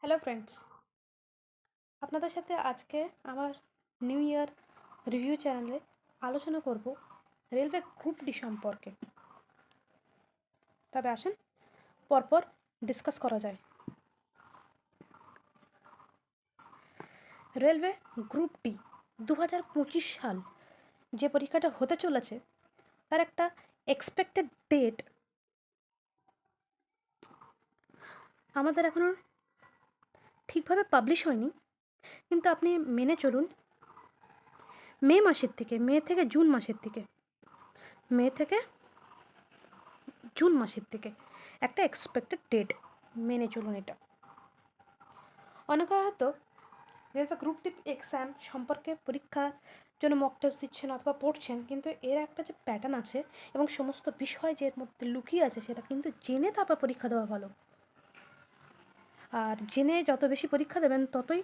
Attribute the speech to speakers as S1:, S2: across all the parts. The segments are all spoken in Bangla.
S1: হ্যালো ফ্রেন্ডস, আপনাদের সাথে আজকে আমার নিউ ইয়ার রিভিউ চ্যানেলে আলোচনা করব রেলওয়ে গ্রুপ ডি সম্পর্কে। তবে আসেন পরপর ডিসকাস করা যায়। রেলওয়ে গ্রুপ ডি 2025 সাল যে পরীক্ষাটা হতে চলেছে তার একটা এক্সপেক্টেড ডেট আমাদের এখনও ঠিকভাবে পাবলিশ হয়নি, কিন্তু আপনি মেনে চলুন মে থেকে জুন মাসের দিকে একটা এক্সপেক্টেড ডেট মেনে চলুন। এটা অনেকে হয়তো রেলওয়ে গ্রুপ ডি এক্সাম সম্পর্কে পরীক্ষার জন্য মক টেস্ট দিচ্ছেন অথবা পড়ছেন, কিন্তু এর একটা যে প্যাটার্ন আছে এবং সমস্ত বিষয় যে এর মধ্যে লুকিয়ে আছে সেটা কিন্তু জেনে তারপর পরীক্ষা দেওয়া ভালো। আর জেনে যত বেশি পরীক্ষা দেবেন ততই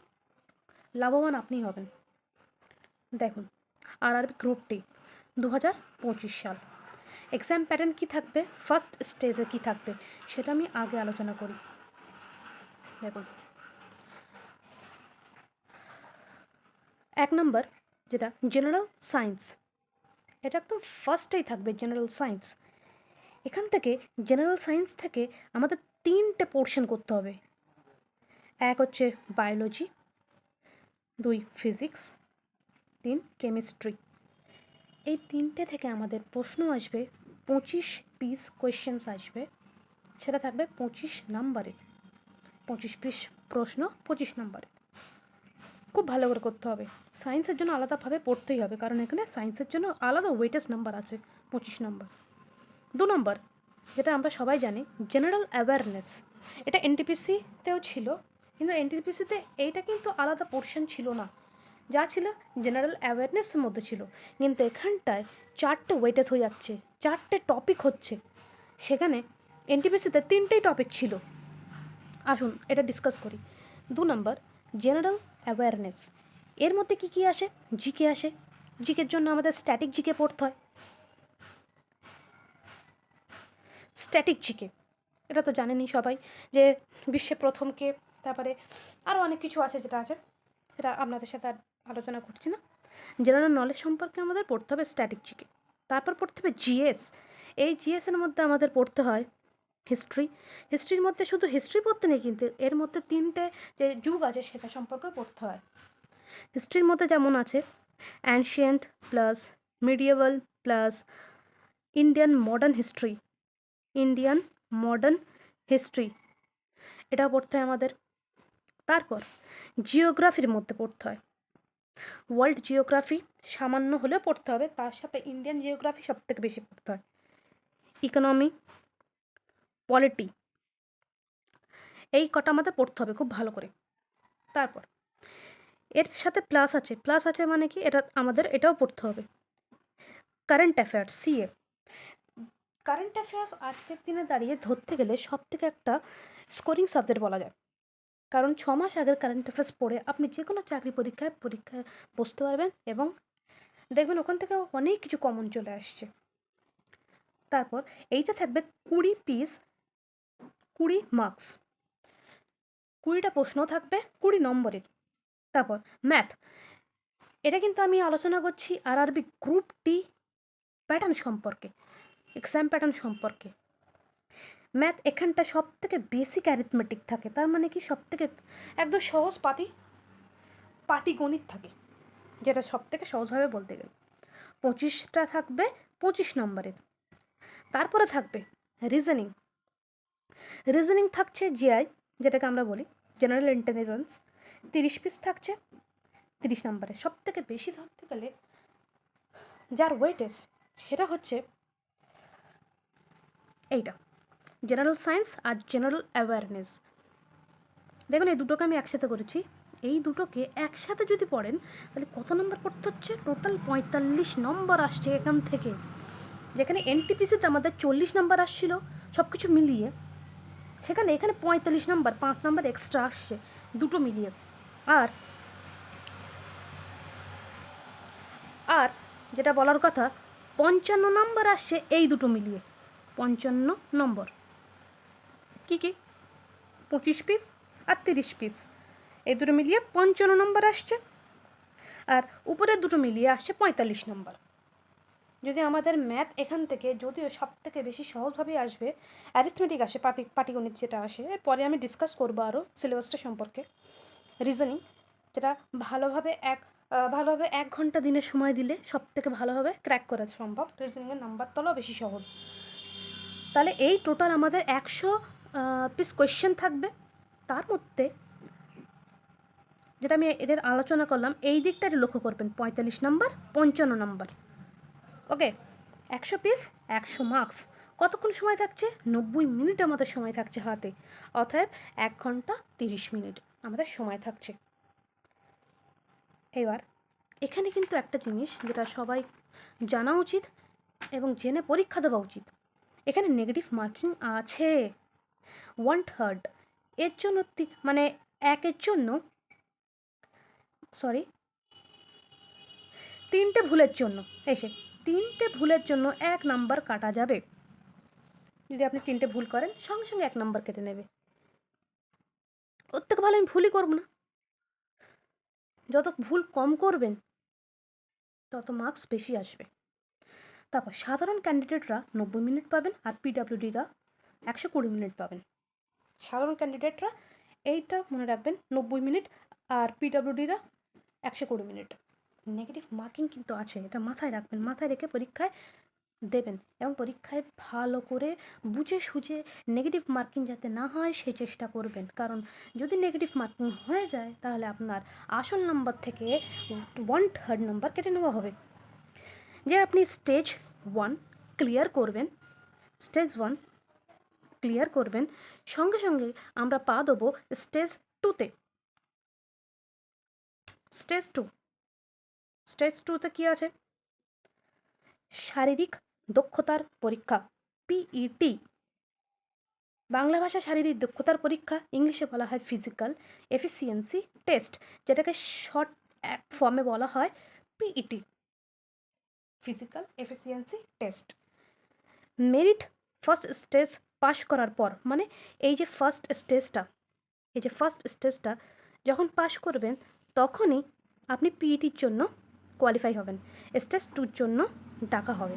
S1: লাভবান আপনি হবেন। দেখুন, আরআরবি গ্রুপ ডি 2025 সাল এক্সাম প্যাটার্ন কী থাকবে, ফার্স্ট স্টেজে কী থাকবে সেটা আমি আগে আলোচনা করি। দেখুন, 1 নম্বর যেটা জেনারেল সায়েন্স, এটা একদম ফার্স্টেই থাকবে জেনারেল সায়েন্স। এখান থেকে জেনারেল সায়েন্স থেকে আমাদের 3টে পোর্শন করতে হবে। এক হচ্ছে বায়োলজি, 2 ফিজিক্স, 3 কেমিস্ট্রি। এই 3টে থেকে আমাদের প্রশ্ন আসবে, 25 পিস কোয়েশ্চেন্স আসবে। সেটা থাকবে 25 নাম্বারের। 25 পিস প্রশ্ন 25 নাম্বারের। খুব ভালো করে করতে হবে। সায়েন্সের জন্য আলাদাভাবে পড়তেই হবে, কারণ এখানে সায়েন্সের জন্য আলাদা ওয়েটেজ নাম্বার আছে 25 নাম্বার। 2 নম্বর যেটা আমরা সবাই জানি, জেনারেল অ্যাওয়ারনেস। এটা এনটিপিসিতেও ছিল, কিন্তু এনটিপিসিতে এইটা কিন্তু আলাদা পোর্শন ছিল না, যা ছিল জেনারেল অ্যাওয়ারনেসের মধ্যে ছিল। কিন্তু এখানটায় 4টে ওয়েটেজ হয়ে যাচ্ছে, 4টে টপিক হচ্ছে। সেখানে এনটিপিসিতে 3টেই টপিক ছিল। আসুন এটা ডিসকাস করি। 2 নম্বর জেনারেল অ্যাওয়ারনেস। এর মধ্যে কী কী আসে? জিকে আসে। জিকের জন্য আমাদের স্ট্যাটিক জিকে পড়তে হয়। স্ট্যাটিক জিকে এটা তো জানেনই সবাই, যে বিশ্বে প্রথম কে, তারপরে আরও অনেক কিছু আছে যেটা আছে, সেটা আপনাদের সাথে আর আলোচনা করছি না। জেনারেল নলেজ সম্পর্কে আমাদের পড়তে হবে স্ট্যাটিক জিকে। তারপর পড়তে হবে জিএস। এই জিএসের মধ্যে আমাদের পড়তে হয় হিস্ট্রি। হিস্ট্রির মধ্যে শুধু হিস্ট্রি পড়তে নেই, কিন্তু এর মধ্যে 3টে যে যুগ আছে সেটা সম্পর্কেও পড়তে হয়। হিস্ট্রির মধ্যে যেমন আছে ancient plus medieval plus Indian modern history, এটাও পড়তে হয় আমাদের। তারপর জিওগ্রাফির মধ্যে পড়তে হয় ওয়ার্ল্ড জিওগ্রাফি, সামান্য হলেও পড়তে হবে, তার সাথে ইন্ডিয়ান জিওগ্রাফি সবথেকে বেশি পড়তে হয়। ইকোনমি, পলিটি, এই কটা আমাদের পড়তে হবে খুব ভালো করে। তারপর এর সাথে প্লাস আছে মানে কি, এটাও পড়তে হবে current affairs, CA. Current affairs আজকের দিনে দাঁড়িয়ে ধরতে গেলে সবথেকে একটা স্কোরিং সাবজেক্ট বলা যায়, কারণ 6 মাস আগের কারেন্ট অ্যাফেয়ার্স পড়ে আপনি যে কোনো চাকরি পরীক্ষায় বসতে পারবেন এবং দেখবেন ওখান থেকে অনেক কিছু কমন চলে আসছে। তারপর এইটা থাকবে 20 পিস, 20 মার্কস, 20টা প্রশ্ন থাকবে 20 নম্বরের। তারপর ম্যাথ, এটা কিন্তু আমি আলোচনা করছি আরআরবি গ্রুপ ডি প্যাটার্ন সম্পর্কে, এক্সাম প্যাটার্ন সম্পর্কে। ম্যাথ এখানটা সব থেকে বেসিক অ্যারিথমেটিক থাকে, তার মানে কি সব থেকে একদম সহজ পাটিগণিত থাকে, যেটা সব থেকে সহজভাবে বলতে গেলে 25টা থাকবে 25 নম্বরের। তারপরে থাকবে রিজনিং থাকছে জিআই, যেটাকে আমরা বলি জেনারেল ইন্টেলিজেন্স, 30 পিস থাকছে 30 নম্বরের। সব থেকে বেশি ধরতে গেলে যার ওয়েটেজ সেটা হচ্ছে এইটা, জেনারেল সায়েন্স আর জেনারেল অ্যাওয়ারনেস। দেখুন এই দুটোকে আমি একসাথে করেছি, এই দুটোকে একসাথে যদি পড়েন তাহলে কত নম্বর পড়তে হচ্ছে? টোটাল 45 নম্বর আসছে এখান থেকে, যেখানে এনটিপিসিতে আমাদের 40 নম্বর আসছিল সব কিছু মিলিয়ে, এখানে 45 নম্বর, 5 নম্বর এক্সট্রা আসছে দুটো মিলিয়ে। আর যেটা বলার কথা, 55 নম্বর আসছে এই দুটো মিলিয়ে, 55 নম্বর। কি 25 পিস আর 30 পিস, এই দুটো মিলিয়ে 55 নম্বর আসছে, আর উপরের দুটো মিলিয়ে আসছে 45 নম্বর। যদি আমাদের ম্যাথ এখান থেকে, যদিও সব থেকে বেশি সহজভাবেই আসবে অ্যারিথমেটিক আসে, পাটিগণিত যেটা আসে, পরে আমি ডিসকাস করবো আরও সিলেবাসটা সম্পর্কে। রিজনিং যেটা ভালোভাবে 1 ঘন্টা দিনে সময় দিলে সব থেকে ভালোভাবে ক্র্যাক করা সম্ভব, রিজনিংয়ের নাম্বার তলাও বেশি সহজ। তাহলে এই টোটাল আমাদের 100 পিস কোয়েশ্চেন থাকবে, তার মধ্যে যেটা আমি এদের আলোচনা করলাম এই দিকটা লক্ষ্য করবেন, 45 নম্বর 55 নম্বর। ওকে, 100 পিস 100 মার্কস। কতক্ষণ সময় থাকছে? 90 মিনিট আমাদের সময় থাকছে হাতে, অতএব 1 ঘন্টা 30 মিনিট আমাদের সময় থাকছে। এবার এখানে কিন্তু একটা জিনিস যেটা সবাই জানা উচিত এবং জেনে পরীক্ষা দেওয়া উচিত, এখানে নেগেটিভ মার্কিং আছে 1/3। এর জন্য মানে 3টে ভুলের জন্য 3টে ভুলের জন্য 1 নাম্বার কাটা যাবে। যদি আপনি 3টে ভুল করেন সঙ্গে সঙ্গে 1 নাম্বার কেটে নেবে। ওর থেকে ভালো আমি ভুলই করব না। যত ভুল কম করবেন তত মার্কস বেশি আসবে। তারপর সাধারণ ক্যান্ডিডেটরা 90 মিনিট পাবেন, আর পিডাব্লিউডিরা 120 মিনিট পাবেন। সাধারণ ক্যান্ডিডেটরা এইটা মনে রাখবেন 90 মিনিট, আর পিডাব্লিউডিরা 120 মিনিট। নেগেটিভ মার্কিং কিন্তু আছে, এটা মাথায় রাখবেন, মাথায় রেখে পরীক্ষায় দেবেন, এবং পরীক্ষায় ভালো করে বুঝে সুঝে নেগেটিভ মার্কিং যাতে না হয় সেই চেষ্টা করবেন। কারণ যদি নেগেটিভ মার্কিং হয়ে যায় তাহলে আপনার আসল নাম্বার থেকে 1/3 নাম্বার কেটে নেওয়া হবে। যে আপনি স্টেজ 1 ক্লিয়ার করবেন, সঙ্গে সঙ্গে আমরা পা দেবো স্টেজ 2তে। স্টেজ 2তে কি আছে? শারীরিক দক্ষতার পরীক্ষা, পিইটি। বাংলা ভাষা শারীরিক দক্ষতার পরীক্ষা, ইংলিশে বলা হয় ফিজিক্যাল এফিসিয়েন্সি টেস্ট, যেটাকে শর্ট ফর্মে বলা হয় PET, physical efficiency test. Merit first stage pass করার পর, মানে এই যে ফার্স্ট স্টেজটা যখন পাস করবেন তখনই আপনি পিইটির জন্য কোয়ালিফাই হবেন, স্টেজ 2-র জন্য ডাকা হবে।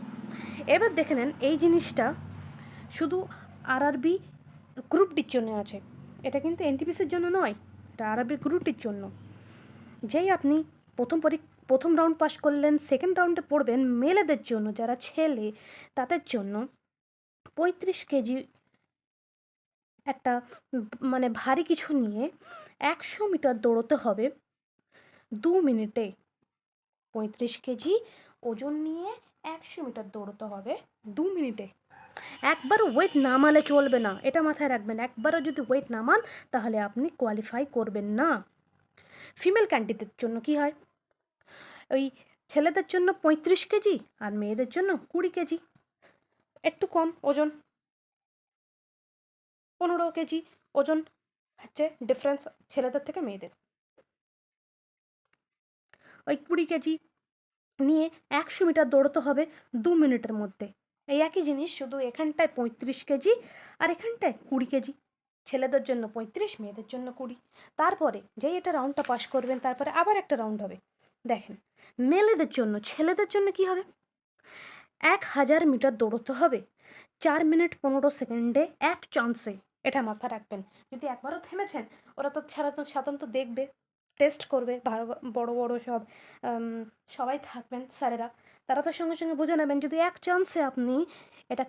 S1: এবার দেখে নেন, এই জিনিসটা শুধু আরআরবি গ্রুপ ডির জন্য আছে, এটা কিন্তু এনটিপিসির জন্য নয়, এটা আরআরবি গ্রুপ ডির জন্য। যেই আপনি প্রথম রাউন্ড পাস করলেন, সেকেন্ড রাউন্ডে পড়বেন, মেয়েদের জন্য, যারা ছেলে তাদের জন্য 35 কেজি একটা মানে ভারী কিছু নিয়ে 100 মিটার দৌড়তে হবে 2 মিনিটে। 35 কেজি ওজন নিয়ে 100 মিটার দৌড়তে হবে 2 মিনিটে। একবারও ওয়েট নামালে চলবে না, এটা মাথায় রাখবেন। একবারও যদি ওয়েট নামান তাহলে আপনি কোয়ালিফাই করবেন না। ফিমেল ক্যান্ডিডেটদের জন্য কি হয়? ওই ছেলেদের জন্য 35 কেজি আর মেয়েদের জন্য 20 কেজি, একটু কম ওজন, 15 কেজি ওজন হচ্ছে ডিফারেন্স ছেলেদের থেকে মেয়েদের। ওই 20 কেজি নিয়ে 100 মিটার দৌড়তে হবে 2 মিনিটের মধ্যে। এই একই জিনিস, শুধু এখানটায় 35 কেজি আর এখানটায় 20 কেজি। ছেলেদের জন্য 35, মেয়েদের জন্য 20। তারপরে যেই এটা রাউন্ডটা পাস করবেন তারপরে আবার একটা রাউন্ড হবে। দেখেন, ছেলেদের জন্য কি হবে? 1000 মিটার দৌড়তে হবে 4 মিনিট 15 সেকেন্ডে 1 চান্সে। এটা মাথায় রাখবেন। যদি একবারও থেমেছেন, ওরা তো সাধারণত দেখবে, টেস্ট করবে, বড় বড় সবাই থাকবেন স্যারেরা, তারা তো সঙ্গে সঙ্গে বুঝে নেবেন। যদি 1 চান্সে আপনি এটা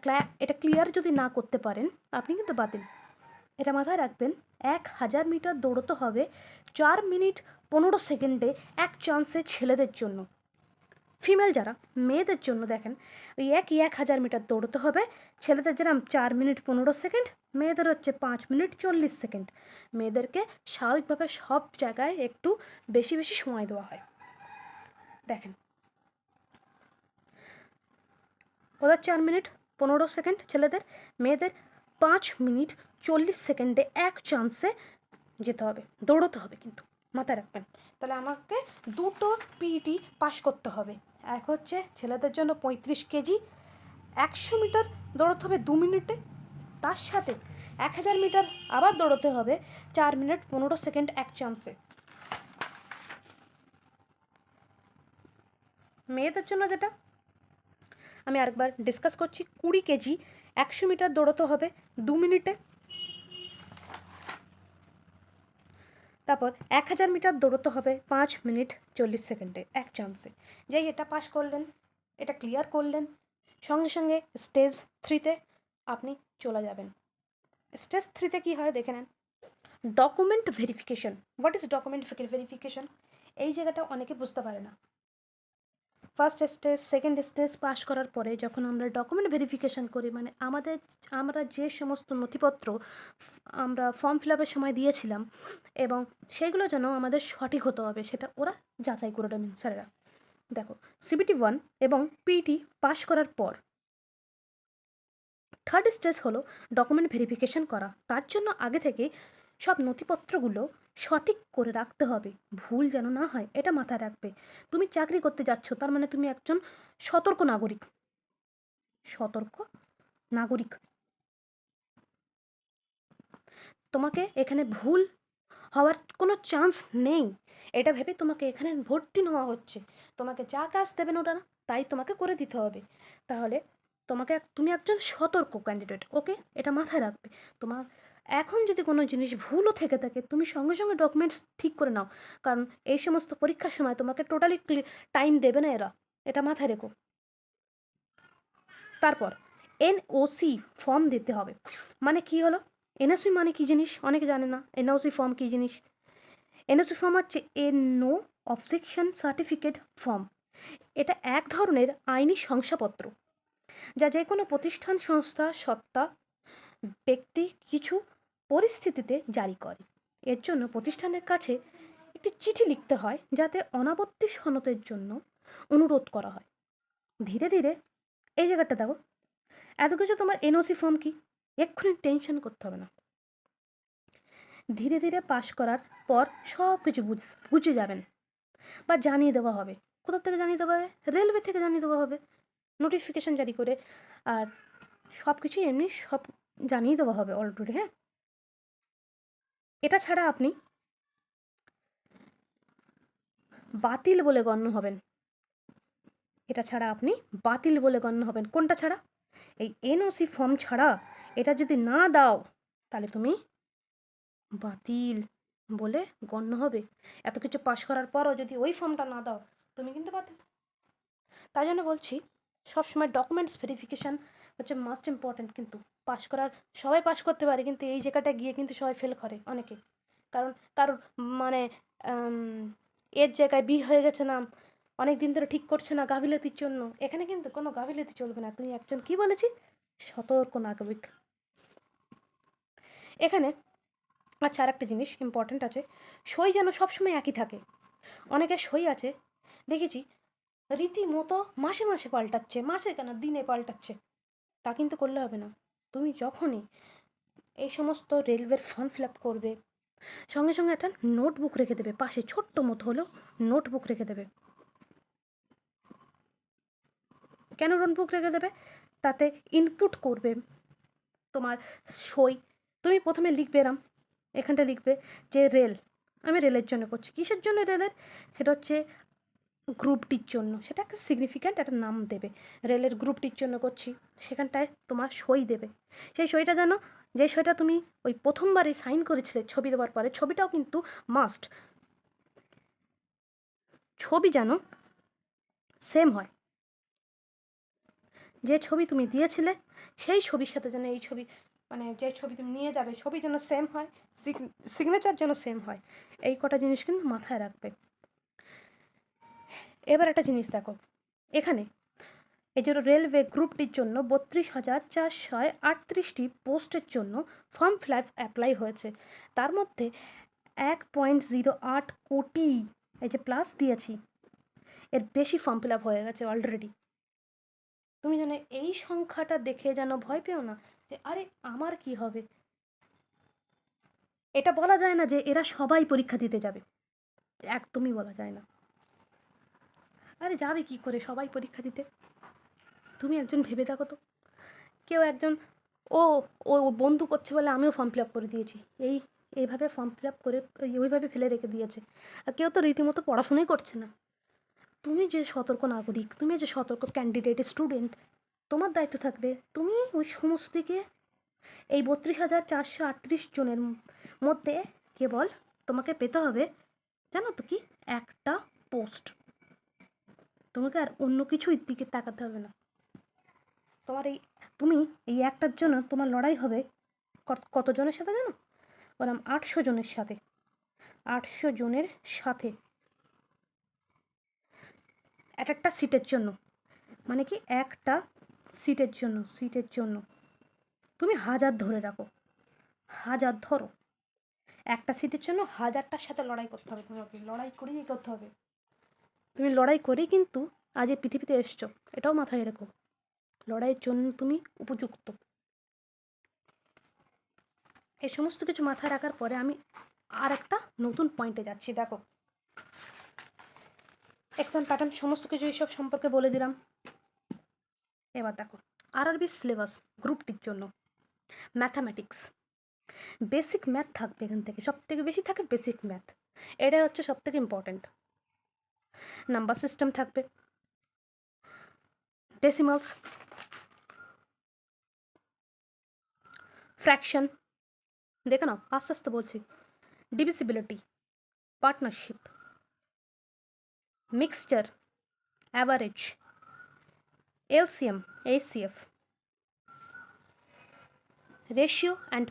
S1: ক্লিয়ার যদি না করতে পারেন আপনি কিন্তু বাতিল। এটা মাথায় রাখবেন, 1000 মিটার দৌড়তে হবে 4 মিনিট 15 সেকেন্ডে 1 চান্সে ছেলেদের জন্য। ফিমেল যারা, মেয়েদের জন্য দেখেন, ওই 1000 মিটার দৌড়তে হবে। ছেলেদের যেরকম 4 মিনিট 15 সেকেন্ড, মেয়েদের হচ্ছে 5 মিনিট 40 সেকেন্ড। মেয়েদেরকে স্বাভাবিকভাবে সব জায়গায় একটু বেশি বেশি সময় দেওয়া হয়। দেখেন, ওদের 4 মিনিট 15 সেকেন্ড ছেলেদের, মেয়েদের 5 মিনিট 40 সেকেন্ডে 1 চান্সে যেতে হবে, দৌড়তে হবে কিন্তু মাথায় রাখবেন। তাহলে আমাকে দুটো পিইটি পাস করতে হবে। এক হচ্ছে ছেলেদের জন্য 35 কেজি 100 মিটার দৌড়তে হবে 2 মিনিটে, তার সাথে 1000 মিটার আবার দৌড়তে হবে 4 মিনিট 15 সেকেন্ড এক চান্সে। মেয়েদের জন্য যেটা আমি আরেকবার ডিসকাস করছি, 20 কেজি 100 মিটার দৌড়তে হবে 2 মিনিটে। তারপর 1000 মিটার দৌড়তে হবে 5 মিনিট 40 সেকেন্ডে এক চান্সে। যেই এটা পাস করলেন, এটা ক্লিয়ার করলেন, সঙ্গে সঙ্গে স্টেজ 3তে আপনি চলে যাবেন। স্টেজ 3তে কী হয় দেখে নেন। Document verification. What is document verification? এই জায়গাটা অনেকে বুঝতে পারে না। First stage second stage pass করার পরে যখন আমরা ডকুমেন্ট ভেরিফিকেশন করি, মানে আমরা যে সমস্ত নথিপত্র আমরা ফর্ম ফিল আপের সময় দিয়েছিলাম এবং সেগুলো যেন আমাদের সঠিক হতে হবে, সেটা ওরা যাচাই করে দেবেন স্যারেরা। দেখো, CBT 1 এবং PET পাস করার পর থার্ড স্টেজ হলো ডকুমেন্ট ভেরিফিকেশন করা। তার জন্য আগে থেকে সব নথিপত্রগুলো সঠিক করে রাখতে হবে, ভুল যেন না হয়, এটা মাথায় রাখবে। তুমি চাকরি করতে যাচ্ছ, তার মানে তুমি একজন সতর্ক নাগরিক। সতর্ক নাগরিক। তোমাকে এখানে ভুল হওয়ার কোনো চান্স নেই, এটা ভেবে তোমাকে এখানে ভর্তি নেওয়া হচ্ছে। তোমাকে যা কাজ দেবেন ওটা না তাই তোমাকে করে দিতে হবে। তাহলে তুমি একজন সতর্ক ক্যান্ডিডেট, ওকে? এটা মাথায় রাখবে। তোমার এখন যদি কোনো জিনিস ভুলও থেকে থাকে, তুমি সঙ্গে সঙ্গে ডকুমেন্টস ঠিক করে নাও, কারণ এই সমস্ত পরীক্ষার সময় তোমাকে টোটালি টাইম দেবে না এরা, এটা মাথায় রেখো। তারপর NOC ফর্ম দিতে হবে। মানে কি হলো? NOC মানে কি জিনিস অনেকে জানে না। NOC ফর্ম কি জিনিস? NOC ফর্ম হচ্ছে নো অবজেকশন সার্টিফিকেট ফর্ম। এটা এক ধরনের আইনি শংসাপত্র যা যে কোনো প্রতিষ্ঠান, সংস্থা, সত্তা, ব্যক্তি কিছু পরিস্থিতিতে জারি করে। এর জন্য প্রতিষ্ঠানের কাছে একটি চিঠি লিখতে হয় যাতে অনাবর্তি সনদের জন্য অনুরোধ করা হয়। ধীরে ধীরে এই জায়গাটা দেখো, এত কিছু তোমার NOC ফর্ম কি, এক্ষুনি টেনশন করতে হবে না। ধীরে ধীরে পাস করার পর সব কিছু বুঝে যাবেন বা জানিয়ে দেওয়া হবে। কোথা থেকে জানিয়ে দেওয়া হবে? রেলওয়ে থেকে জানিয়ে দেওয়া হবে নোটিফিকেশন জারি করে। আর সব কিছুই এমনি সব জানিয়ে দেওয়া হবে অলরেডি। হ্যাঁ, এটা ছাড়া আপনি বাতিল বলে গণ্য হবেন। এটা ছাড়া আপনি বাতিল বলে গণ্য হবেন। কোনটা ছাড়া? এই NOC ফর্ম ছাড়া এটা যদি না দাও তাহলে তুমি বাতিল বলে গণ্য হবে। এত কিছু পাশ করার পরও যদি ওই ফর্মটা না দাও, তুমি কিন্তু বাতিল। তাই জন্য বলছি, সবসময় ডকুমেন্টস ভেরিফিকেশান হচ্ছে মাস্ট ইম্পর্ট্যান্ট। কিন্তু পাশ করার সবাই পাশ করতে পারে, কিন্তু এই জায়গাটা গিয়ে কিন্তু সবাই ফেল করে অনেকে। কারণ কারোর মানে এর জায়গায় বি হয়ে গেছে নাম, অনেক দিন ধরে ঠিক করছে না গাফিলতির জন্য। এখানে কিন্তু কোনো গাফিলতি চলবে না। তুমি একজন কি বলেছি, সতর্ক নাগরিক এখানে। আচ্ছা, আর একটা জিনিস ইম্পর্ট্যান্ট আছে, সই যেন সবসময় একই থাকে। অনেকের সই আছে দেখেছি রীতিমতো মাসে মাসে পাল্টাচ্ছে, মাসে কেন দিনে পাল্টাচ্ছে। তা কিন্তু করলে হবে না। তুমি যখনই এই সমস্ত রেলওয়ের ফর্ম ফিল আপ করবে, সঙ্গে সঙ্গে একটা নোটবুক রেখে দেবে পাশে, ছোট্ট মতো হলেও নোটবুক রেখে দেবে। কেন নোটবুক রেখে দেবে? তাতে ইনপুট করবে তোমার সই। তুমি প্রথমে লিখবে এরাম, এখানটা লিখবে যে রেল, আমি রেলের জন্য করছি। কিসের জন্য রেলের? সেটা হচ্ছে গ্রুপটির জন্য। সেটা একটা সিগনিফিক্যান্ট একটা নাম দেবে, রেলের গ্রুপটির জন্য করছি। সেখানটায় তোমার সই দেবে। সেই সইটা যেন, যে সইটা তুমি ওই প্রথমবারে সাইন করেছিলে ছবি দেওয়ার পরে, ছবিটাও কিন্তু মাস্ট। ছবি যেন সেম হয়, যে ছবি তুমি দিয়েছিলে সেই ছবির সাথে যেন এই ছবি, মানে যে ছবি তুমি নিয়ে যাবে ছবি যেন সেম হয়, সিগনেচার যেন সেম হয়। এই কটা জিনিস কিন্তু মাথায় রাখবে। এবার একটা জিনিস দেখো, এখানে এই যে রেলওয়ে গ্রুপটির জন্য 32,438টি পোস্টের জন্য ফর্ম ফিল আপ অ্যাপ্লাই হয়েছে। তার মধ্যে 1.08 কোটি, এই যে প্লাস দিয়েছি, এর বেশি ফর্ম ফিল আপ হয়ে গেছে অলরেডি। তুমি যেন এই সংখ্যাটা দেখে যেন ভয় পেও না যে আরে আমার কি হবে। এটা বলা যায় না যে এরা সবাই পরীক্ষা দিতে যাবে, একদমই বলা যায় না। আরে যাবে কি করে সবাই পরীক্ষা দিতে? তুমি একজন ভেবে দেখো তো, কেউ একজন ও ও ও বন্ধু করছে বলে আমিও ফর্ম ফিল আপ করে দিয়েছি, এইভাবে ফর্ম ফিল আপ করে ওইভাবে ফেলে রেখে দিয়েছে। আর কেউ তো রীতিমতো পড়াশোনাই করছে না। তুমি যে সতর্ক নাগরিক, তুমি যে সতর্ক ক্যান্ডিডেট স্টুডেন্ট, তোমার দায়িত্ব থাকবে তুমি ওই সমস্ত দিকে এই 32,438 জনের মধ্যে কেবল তোমাকে পেতে হবে, জানো তো কি, একটা পোস্ট। তোমাকে আর অন্য কিছুর দিকে তাকাতে হবে না। তোমার তুমি এই একটার জন্য তোমার লড়াই হবে কতজনের সাথে জানো? বললাম 800 জনের সাথে। 800 জনের সাথে একটা সিটের জন্য। মানে কি, একটা সিটের জন্য তুমি 1000 ধরে রাখো, 1000 ধরো। একটা সিটের জন্য 1000টার সাথে লড়াই করতে হবে, তোমাকে লড়াই করেই করতে হবে। তুমি লড়াই করেই কিন্তু আজ এই পৃথিবীতে এসছো, এটাও মাথায় রেখো। লড়াইয়ের জন্য তুমি উপযুক্ত। এই সমস্ত কিছু মাথায় রাখার পরে আমি আর একটা নতুন পয়েন্টে যাচ্ছি। দেখো, এক্সাম প্যাটার্ন সমস্ত কিছু এইসব সম্পর্কে বলে দিলাম। এবার দেখো, আরআরবি সিলেবাস গ্রুপটির জন্য ম্যাথামেটিক্স, বেসিক ম্যাথ থাকবে এখান থেকে, সব থেকে বেশি থাকে বেসিক ম্যাথ। এটাই হচ্ছে সব থেকে ইম্পর্টেন্ট। নাম্বার সিস্টেম থাকবে, ডেসিমালস, ফ্র্যাকশন, দেখে নাও আস্তে আস্তে বলছি, divisibility, partnership, mixture, average, LCM, HCF, ratio and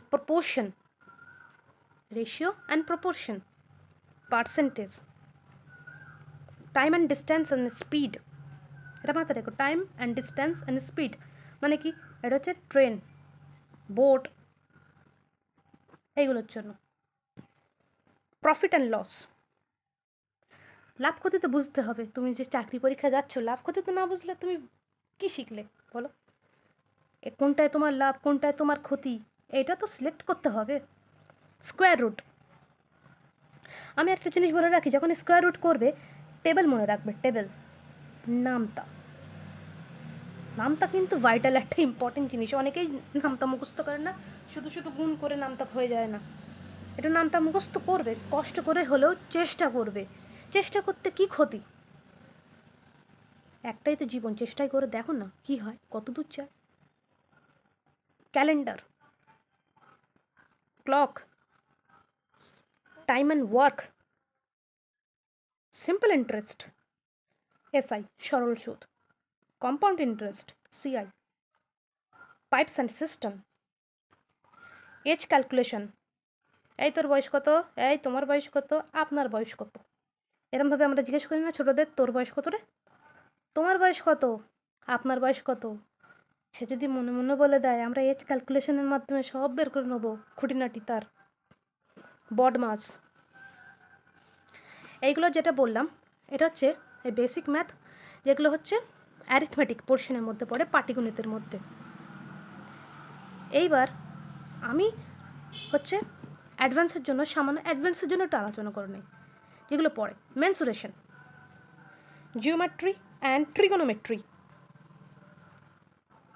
S1: proportion, percentage, time and distance and speed. এটা মাথায় রেখো, time and distance and speed মানে কি, এটা হচ্ছে ট্রেন, বোট, এইগুলোর জন্য। প্রফিট অ্যান্ড লস, লাভ ক্ষতি তো বুঝতে হবে। তুমি যে চাকরি পরীক্ষা যাচ্ছ, লাভ ক্ষতি তো না বুঝলে তুমি কি শিখলে বলো? কোনটায় তোমার লাভ, কোনটায় তোমার ক্ষতি, এটা তো সিলেক্ট করতে হবে। স্কোয়ার রুট, আমি একটা জিনিস বলে রাখি, যখন স্কোয়ার রুট করবে টেবিল মনে রাখবে, টেবিল। নামতা, নামতা কিন্তু ভাইটাল একটা ইম্পর্টেন্ট জিনিস। অনেকেই নামতা মুখস্থ করে না, শুধু শুধু গুণ করে নামতা হয়ে যায় না। এটা নামতা মুখস্থ করবে, কষ্ট করে হলেও চেষ্টা করবে। চেষ্টা করতে কি ক্ষতি? একটাই তো জীবন, চেষ্টাই করে দেখো না কি হয়, কত দূর যায়। Calendar, clock, time and work, simple interest, SI সরল সুদ, compound interest, CI, pipes and system, age calculation, এই তোর বয়স কত, এই তোমার বয়স কত, আপনার বয়স কত, এরমভাবে আমরা জিজ্ঞেস করি না ছোটোদের, তোর বয়স কত রে, তোমার বয়স কত, আপনার বয়স কত। সে যদি মনে মনে বলে দেয়, আমরা এজ ক্যালকুলেশনের মাধ্যমে সব বের করে নেবো, খুঁটিনাটি তার। বড মাস, এইগুলো যেটা বললাম, এটা হচ্ছে এই বেসিক ম্যাথ, যেগুলো হচ্ছে অ্যারিথমেটিক পোর্শনের মধ্যে পড়ে, পাটিগণিতের মধ্যে। এইবার আমি হচ্ছে অ্যাডভান্সের জন্য, সামান্য অ্যাডভান্সের জন্য একটু আলোচনা করে নিই, যেগুলো পড়ে মেনসুরেশন, জিওমেট্রি অ্যান্ড ট্রিগোনোমেট্রি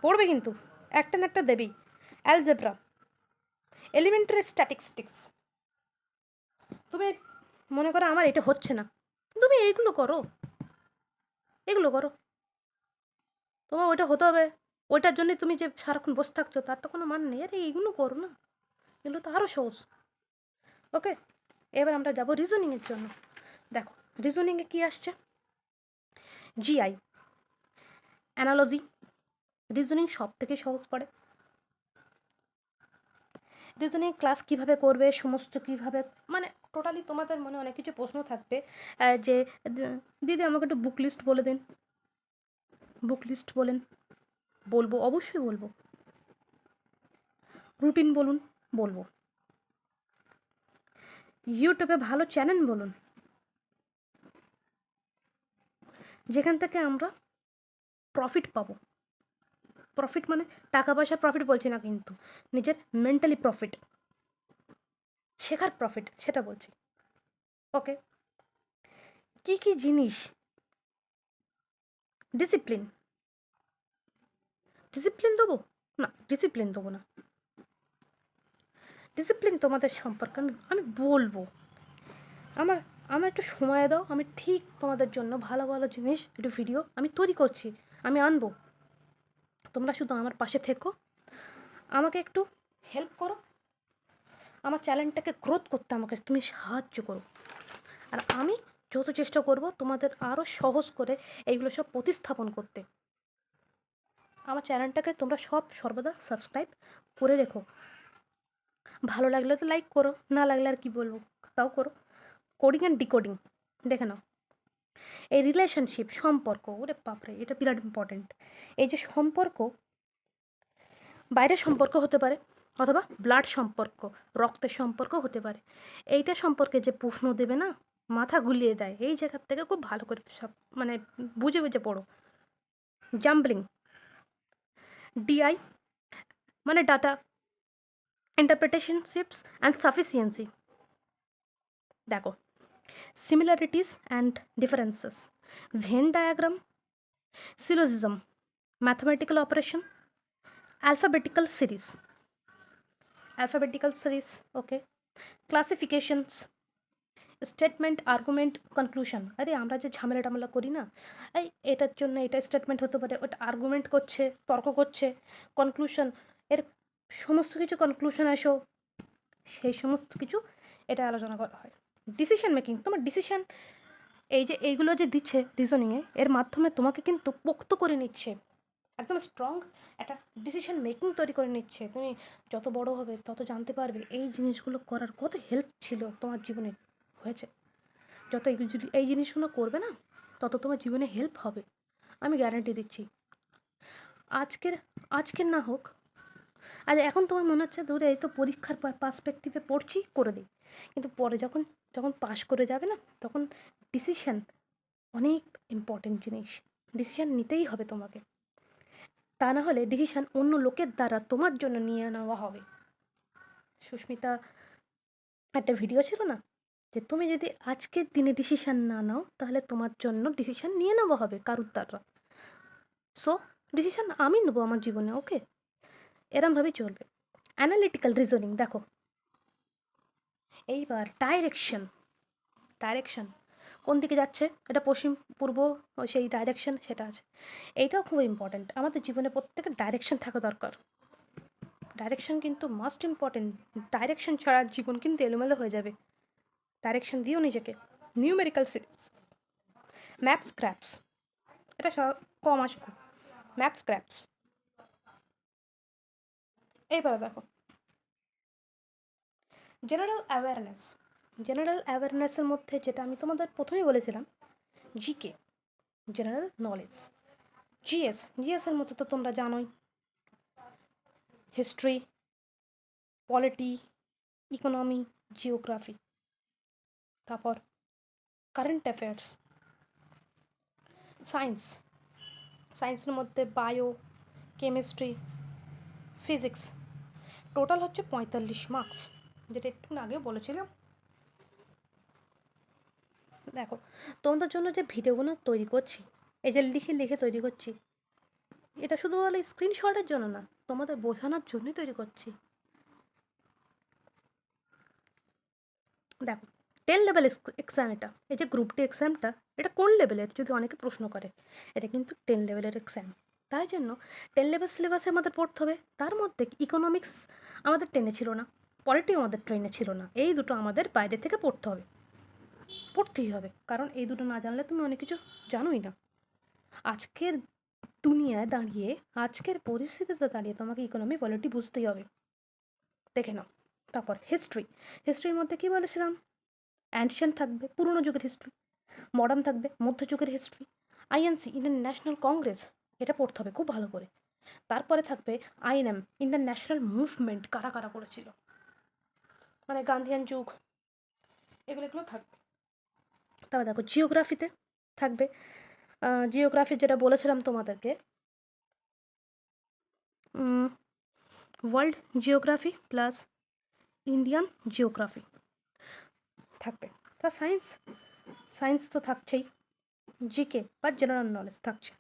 S1: পড়বে, কিন্তু একটা না একটা দেবেই। Algebra, elementary statistics. তুমি মনে করো আমার এটা হচ্ছে না, তুমি এইগুলো করো, এগুলো করো, তোমার ওইটা হতে হবে। ওইটার জন্যই তুমি যে সারাক্ষণ বসে থাকছো, তার তো কোনো মান নেই। আরে এইগুলো করো না, এগুলো তো আরও সহজ। ওকে, এবার আমরা যাব রিজনিংয়ের জন্য। দেখো রিজনিংয়ে কী আসছে, জিআই, অ্যানালজি, রিজনিং সব থেকে সহজ পড়ে। রিজনিং ক্লাস কিভাবে করবে, সমস্ত কিভাবে, মানে টোটালি তোমাদের মনে অনেক কিছু প্রশ্ন থাকবে, যে দিদি আমাকে একটু বুক লিস্ট বলে দিন। বুক লিস্ট বলেন, বলবো, অবশ্যই বলবো। রুটিন বলুন, বলবো। ইউটিউবে ভালো চ্যানেল বলুন, যেখান থেকে আমরা প্রফিট পাবো। প্রফিট মানে টাকা পয়সা প্রফিট বলছি না, কিন্তু নিজের মেন্টালি প্রফিট, শেখার প্রফিট, সেটা বলছি। ওকে, কি কি জিনিস, ডিসিপ্লিন, ডিসিপ্লিন দেবো, না, ডিসিপ্লিন দেবো না। ডিসিপ্লিন তোমাদের সম্পর্কে আমি বলবো। আমার আমার একটু সময় দাও, আমি ঠিক তোমাদের জন্য ভালো ভালো জিনিস একটু ভিডিও আমি তৈরি করছি, আমি আনবো। তোমরা শুধু আমার পাশে থেকো, আমাকে একটু হেল্প করো, আমার চ্যানেলটাকে গ্রোথ করতে আমাকে তুমি সাহায্য করো। আর আমি যত চেষ্টা করব তোমাদের আরও সহজ করে এইগুলো সব প্রতিস্থাপন করতে। আমার চ্যানেলটাকে তোমরা সর্বদা সাবস্ক্রাইব করে রেখো। ভালো লাগলে তো লাইক করো, না লাগলে আর কি বলবো, তাও করো। কোডিং অ্যান্ড ডিকোডিং দেখে নাও। এই রিলেশনশিপ সম্পর্ক, ওরে বাপরে, এটা বিরাট ইম্পর্টেন্ট। এই যে সম্পর্ক, বাইরের সম্পর্ক হতে পারে অথবা ব্লাড সম্পর্ক, রক্তের সম্পর্ক হতে পারে। এইটা সম্পর্কে যে প্রশ্ন দেবে না, মাথা গুলিয়ে দেয়। এই জায়গার থেকে খুব ভালো করে সব মানে বুঝে বুঝে পড়ো। জাম্বলিং, ডিআই মানে ডাটা ইন্টারপ্রিটেশনশিপস অ্যান্ড সাফিসিয়েন্সি। দেখো, similarities and differences, Venn diagram, syllogism, mathematical operation, alphabetical series, okay, classifications, statement, argument, conclusion. আরে আমরা যে ঝামেলা টামেলা করি না, এই এটার জন্য এটা স্টেটমেন্ট হতে পারে, ওটা আর্গুমেন্ট করছে, তর্ক করছে, কনক্লুশন, এর সমস্ত কিছু কনক্লুশন আসো, সেই সমস্ত কিছু এটা আলোচনা করা হয়। ডিসিশন মেকিং, তোমার ডিসিশন এই যে এইগুলো যে দিচ্ছে রিজনিংয়ে, এর মাধ্যমে তোমাকে কিন্তু পোক্ত করে নিচ্ছে, একদম স্ট্রং একটা ডিসিশন মেকিং তৈরি করে নিচ্ছে। তুমি যত বড় হবে তত জানতে পারবে এই জিনিসগুলো করার কত হেল্প ছিল তোমার জীবনে হয়েছে। যত এই জিনিসগুলো করবে না, তত তোমার জীবনে হেল্প হবে, আমি গ্যারান্টি দিচ্ছি। আজকের আজকের না হোক, আর এখন তোমার মনে হচ্ছে ধরে এই তো পরীক্ষার পার্সপেক্টিভে পড়ছি, করে দিই। কিন্তু পরে যখন যখন পাশ করে যাবে না, তখন ডিসিশন অনেক ইম্পর্টেন্ট জিনিস, ডিসিশন নিতেই হবে তোমাকে। তা না হলে ডিসিশন অন্য লোকের দ্বারা তোমার জন্য নিয়ে নেওয়া হবে। সুস্মিতা একটা ভিডিও ছিল না, যে তুমি যদি আজকের দিনে ডিসিশন না নাও, তাহলে তোমার জন্য ডিসিশন নিয়ে নেওয়া হবে কারুর দ্বারা। সো ডিসিশন আমি নেবো আমার জীবনে, ওকে, এরমভাবেই চলবে। অ্যানালিটিক্যাল রিজনিং, দেখো এইবার ডাইরেকশন কোন দিকে যাচ্ছে, এটা পশ্চিম পূর্ব, সেই ডাইরেকশন সেটা আছে। এইটাও খুব ইম্পর্ট্যান্ট, আমাদের জীবনে প্রত্যেকের ডাইরেকশন থাকা দরকার। ডাইরেকশন কিন্তু মাস্ট ইম্পর্টেন্ট। ডাইরেকশন ছাড়া জীবন কিন্তু এলোমেলো হয়ে যাবে। ডাইরেকশন দিও নিজেকে। নিউমেরিক্যাল সিরিজ, ম্যাপস ক্র্যাপস, এটা কম আসে খুব, ম্যাপস ক্র্যাপস। এইবার দেখো, জেনারেল অ্যাওয়ারনেসের মধ্যে যেটা আমি তোমাদের প্রথমেই বলেছিলাম, জিকে, জেনারেল নলেজ। জিএসের মধ্যে তো তোমরা জানোই, হিস্ট্রি, পলিটি, ইকোনমি, জিওগ্রাফি, তারপর কারেন্ট অ্যাফেয়ার্স। সায়েন্সের মধ্যে বায়ো, কেমিস্ট্রি, ফিজিক্স। টোটাল হচ্ছে 45 মার্কস, যেটা একটু আগেও বলেছিলাম। দেখো, তোমাদের জন্য যে ভিডিওগুলো তৈরি করছি, এই যে লিখে লিখে তৈরি করছি, এটা শুধু বলে স্ক্রিনশটের জন্য না, তোমাদের বোঝানোর জন্যই তৈরি করছি। দেখো, 10 লেভেল এক্সাম, এটা এই যে গ্রুপ ডি এক্সামটা, এটা কোন লেভেলের যদি অনেকে প্রশ্ন করে, এটা কিন্তু 10 লেভেলের এক্সাম। তাই জন্য 10 লেভেল সিলেবাসে আমাদের পড়তে হবে। তার মধ্যে ইকোনমিক্স আমাদের টেনে ছিল না, পলিটি আমাদের ট্রেনে ছিল না, এই দুটো আমাদের বাইরে থেকে পড়তেই হবে, কারণ এই দুটো না জানলে তুমি অনেক কিছু জানোই না। আজকের দুনিয়ায় দাঁড়িয়ে, আজকের পরিস্থিতিতে দাঁড়িয়ে তোমাকে ইকোনমি পলিটি বুঝতেই হবে। দেখে নাও। তারপর হিস্ট্রির মধ্যে কি বলেছিলাম, অ্যানশিয়েন্ট থাকবে, পুরনো যুগের হিস্ট্রি, মডার্ন থাকবে, মধ্যযুগের history, INC, Indian national Congress, এটা পড়তে হবে খুব ভালো করে। তারপরে থাকবে আইএনএম, ইন্ডিয়ান ন্যাশনাল মুভমেন্ট, কারা কারা করেছিল, মানে গান্ধিয়ান যুগ, এগুলো থাকবে। তারপর দেখো, জিওগ্রাফিতে থাকবে, জিওগ্রাফি যেটা বলেছিলাম তোমাদেরকে, world geography plus Indian geography থাকবে। তা সায়েন্স তো থাকছেই, জিকে বা জেনারেল নলেজ থাকছে।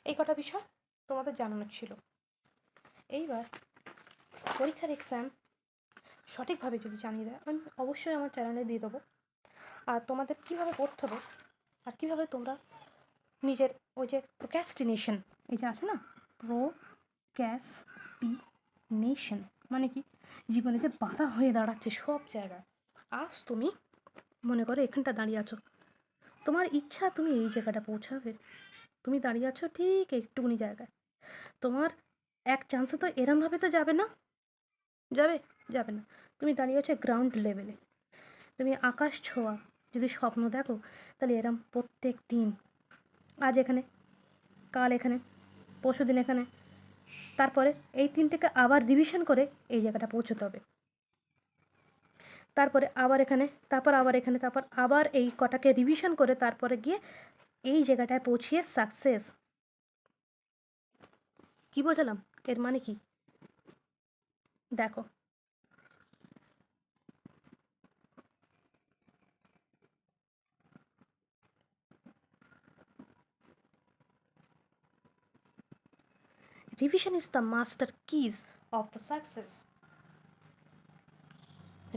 S1: এই কটা বিষয় তোমাদের জানানোর ছিল। এইবার পরীক্ষার এক্সাম সঠিকভাবে যদি জানিয়ে দেয় আমি অবশ্যই আমার চ্যানেলে দিয়ে দেবো। আর তোমাদের কীভাবে পড়তে হবে আর কীভাবে তোমরা নিজের ওই যে প্রোক্রাস্টিনেশন, এই যে আছে না প্রোক্রাস্টিনেশন মানে কি, জীবনে যে বাধা হয়ে দাঁড়াচ্ছে সব জায়গায়। আজ তুমি মনে করো এখানটা দাঁড়িয়ে আছো, তোমার ইচ্ছা তুমি এই জায়গাটা পৌঁছাবে, তুমি দাঁড়িয়ে আছো ঠিক একটুকুনি জায়গায়, তোমার এক চান্সও তো এরমভাবে তো যাবে না, যাবে যাবে না। তুমি দাঁড়িয়ে আছো গ্রাউন্ড লেভেলে, তুমি আকাশ ছোঁয়া যদি স্বপ্ন দেখো তাহলে এরম প্রত্যেক দিন, আজ এখানে, কাল এখানে, পরশু দিন এখানে, তারপরে এই তিনটেকে আবার রিভিশন করে এই জায়গাটা পৌঁছতে হবে, তারপরে আবার এখানে, তারপর আবার এখানে, তারপর আবার এই কটাকে রিভিশন করে তারপরে গিয়ে এই জায়গাটায় পৌঁছিয়ে সাকসেস। কি বোঝালাম? এর মানে কি দেখো, revision is the master keys of the success.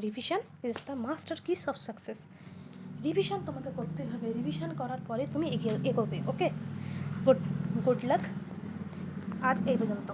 S1: Revision is the master kiss of success. Revision তোমাকে করতেই হবে, রিভিশন করার পরে তুমি এগোবে। ওকে, গুড লাক। আজ এই পর্যন্ত।